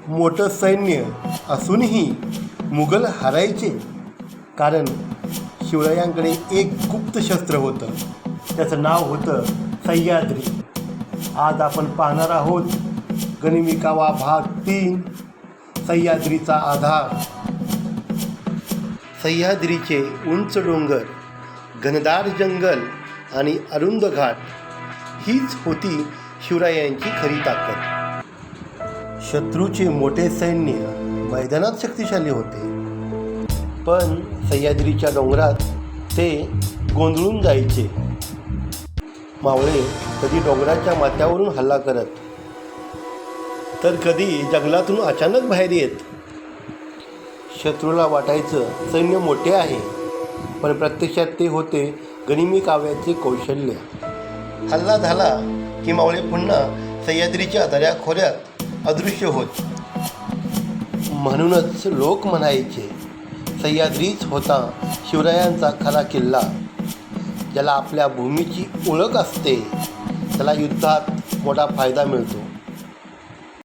मोठं सैन्य असूनही मुघल हारायचे, कारण शिवरायांकडे एक गुप्त शस्त्र होतं. त्याचं नाव होतं सह्याद्री. आज आपण पाहणार आहोत गनिमी कावा भाग 3, सह्याद्रीचा आधार. सह्याद्रीचे उंच डोंगर, घनदाट जंगल आणि अरुंद घाट हीच होती शिवरायांची खरी ताकद. शत्रूचे मोठे सैन्य मैदानात शक्तिशाली होते, पण सह्याद्रीच्या डोंगरात ते गोंधळून जायचे. मावळे कधी डोंगराच्या माथ्यावरून हल्ला करत, तर कधी जंगलातून अचानक बाहेर येत. शत्रूला वाटायचं सैन्य मोठे आहे, पण प्रत्यक्षात ते होते गनिमी काव्याचे कौशल्य. हल्ला झाला की मावळे पुन्हा सह्याद्रीच्या दऱ्याखोऱ्यात अदृश्य होत. म्हणूनच लोक म्हणायचे, सह्याद्रीच होता शिवरायांचा खरा किल्ला. ज्याला आपल्या भूमीची ओळख असते त्याला युद्धात मोठा फायदा मिळतो.